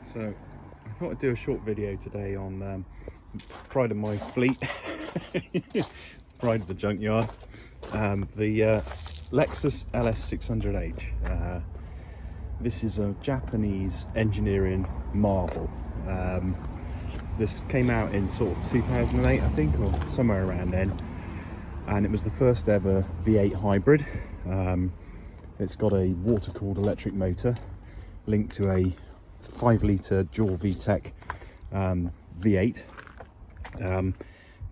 So I thought I'd do a short video today on pride of my fleet, pride of the junkyard, the Lexus LS600h. This is a Japanese engineering marvel. This came out in sort of 2008, I think, or somewhere around then, and it was the first ever V8 hybrid. It's got a water-cooled electric motor linked to a 5-litre dual VTEC V8. The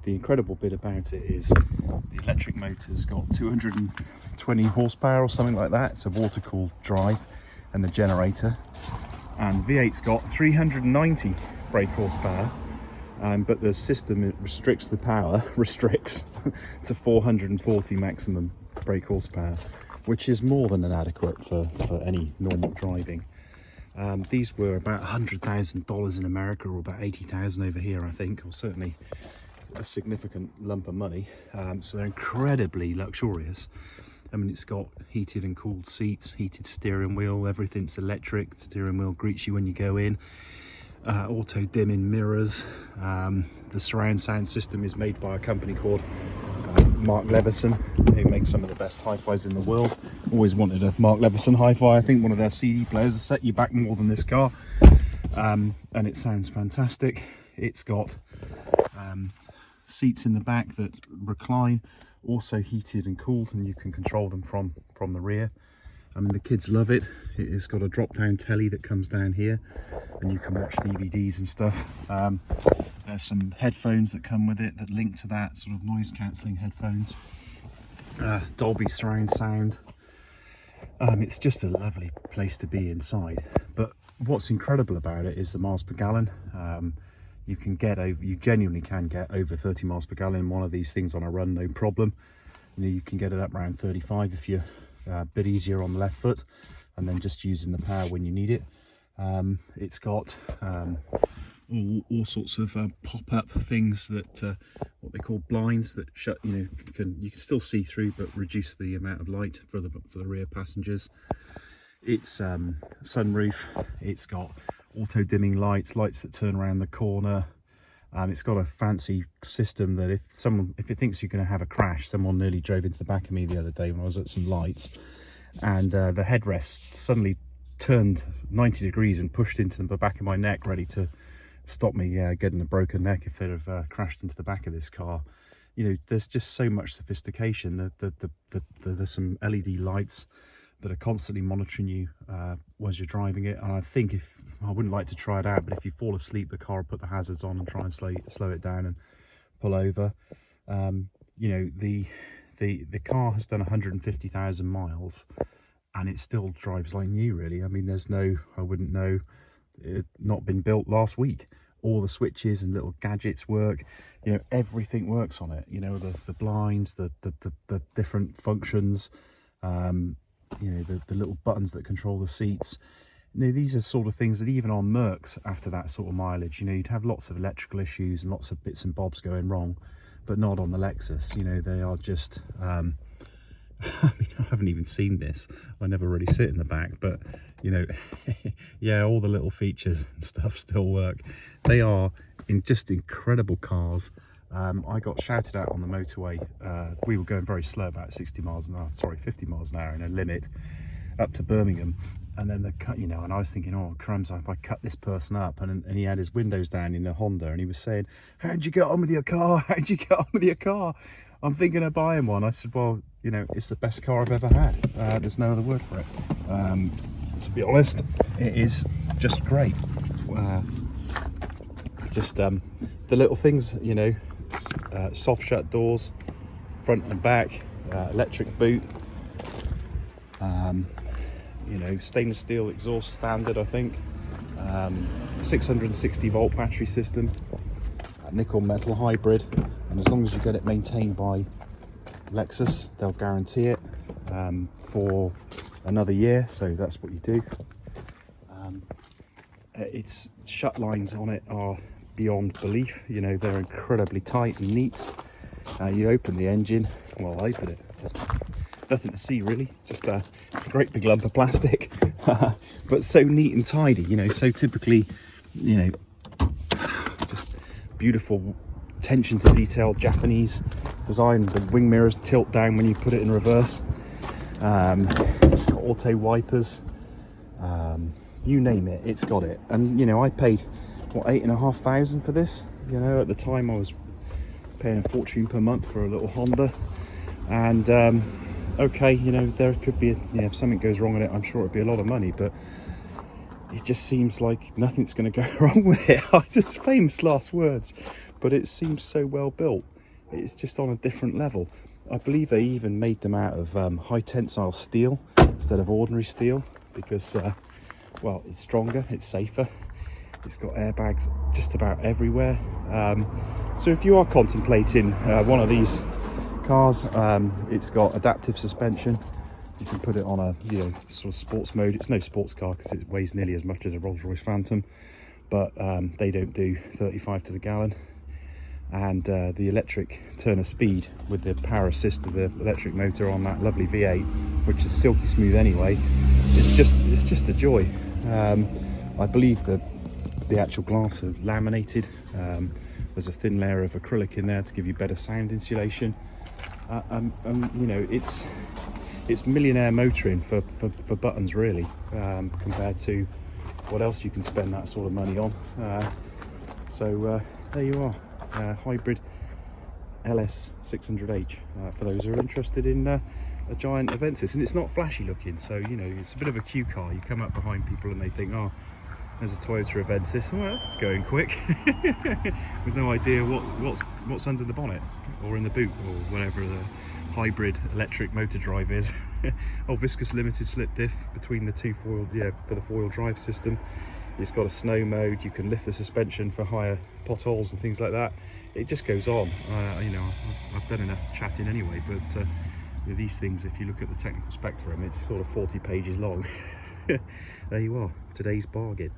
incredible bit about it is the electric motor's got 220 horsepower or something like that. It's a water-cooled drive and a generator, and V8's got 390 brake horsepower, but the system restricts the power to 440 maximum brake horsepower, which is more than inadequate for any normal driving. These were about $100,000 in America, or about 80,000 over here, I think, or certainly a significant lump of money. So they're incredibly luxurious. I mean, it's got heated and cooled seats, heated steering wheel, everything's electric. The steering wheel greets you when you go in. Auto dimming mirrors. The surround sound system is made by a company called Mark Leveson, who makes some of the best hi-fis in the world. Always wanted a Mark Leveson hi-fi. I think one of their CD players will set you back more than this car, and it sounds fantastic. It's got seats in the back that recline, also heated and cooled, and you can control them from the rear. I mean, the kids love it. It's got a drop-down telly that comes down here, and you can watch DVDs and stuff. There's some headphones that come with it that link to that, sort of noise-cancelling headphones. Dolby surround sound. It's just a lovely place to be inside. But what's incredible about it is the miles per gallon. You genuinely can get over 30 miles per gallon in one of these things on a run, no problem. You can get it up around 35 if you're a bit easier on the left foot, and then just using the power when you need it. It's got all sorts of pop-up things that what they call blinds that shut. You can still see through, but reduce the amount of light for the rear passengers. It's sunroof. It's got auto dimming lights that turn around the corner. It's got a fancy system that if it thinks you're going to have a crash. Someone nearly drove into the back of me the other day when I was at some lights, and the headrest suddenly turned 90 degrees and pushed into the back of my neck, ready to stop me getting a broken neck if they'd have crashed into the back of this car. There's just so much sophistication. There's some LED lights that are constantly monitoring you as you're driving it, and I think I wouldn't like to try it out, but if you fall asleep, the car will put the hazards on and try and slow it down and pull over. The car has done 150,000 miles, and it still drives like new, really. I mean, I wouldn't know it not been built last week. All the switches and little gadgets work. Everything works on it. The blinds, the different functions. The little buttons that control the seats. These are sort of things that even on Mercs, after that sort of mileage, you'd have lots of electrical issues and lots of bits and bobs going wrong, but not on the Lexus. They are just I mean, I haven't even seen this. I never really sit in the back, but yeah, all the little features and stuff still work. They are just incredible cars. I got shouted at on the motorway. We were going very slow, about 50 miles an hour in a limit up to Birmingham, and then and I was thinking, oh crumbs, if I cut this person up, and he had his windows down in a Honda, and he was saying, how'd you get on with your car? I'm thinking of buying one. I said, well, it's the best car I've ever had. There's no other word for it. To be honest, it is just great. The little things, soft shut doors, front and back, electric boot, stainless steel exhaust standard, I think, 660 volt battery system, nickel metal hybrid, and as long as you get it maintained by Lexus, they'll guarantee it for another year, so that's what you do. Its shut lines on it are beyond belief. They're incredibly tight and neat. You open the engine, well, I open it, there's nothing to see really, just a great big lump of plastic. but so neat and tidy, you know, so typically, you know, just beautiful attention to detail Japanese design. The wing mirrors tilt down when you put it in reverse. It's got auto wipers, you name it, it's got it. And you know, I paid what, £8,500 for this. You know, at the time I was paying a fortune per month for a little Honda, and okay, you know, there could be, you know, if something goes wrong with it, I'm sure it'd be a lot of money, but it just seems like nothing's going to go wrong with it. It's famous last words, but it seems so well built. It's just on a different level. I believe they even made them out of high tensile steel instead of ordinary steel because, well, it's stronger, it's safer. It's got airbags just about everywhere. So if you are contemplating one of these cars, it's got adaptive suspension. You can put it on a, you know, sort of sports mode. It's no sports car because it weighs nearly as much as a Rolls-Royce Phantom, but they don't do 35 to the gallon. And the electric turn of speed with the power assist of the electric motor on that lovely V8, which is silky smooth anyway, it's just a joy. I believe that the actual glass are laminated. There's a thin layer of acrylic in there to give you better sound insulation. You know, it's millionaire motoring for buttons really, compared to what else you can spend that sort of money on. So there you are, hybrid LS600h, for those who are interested in a giant Avensis. And it's not flashy looking, so you know, it's a bit of a cue car. You come up behind people and they think, oh, there's a Toyota Avensis, well, that's going quick, with no idea what's under the bonnet or in the boot or whatever the hybrid electric motor drive is. Oh, viscous limited slip diff between the two foil, yeah, for the four-wheel drive system. It's got a snow mode. You can lift the suspension for higher potholes and things like that. It just goes on. You know, I've done enough chatting anyway, but with these things, if you look at the technical spec for them, it's sort of 40 pages long. There you are, today's bargain.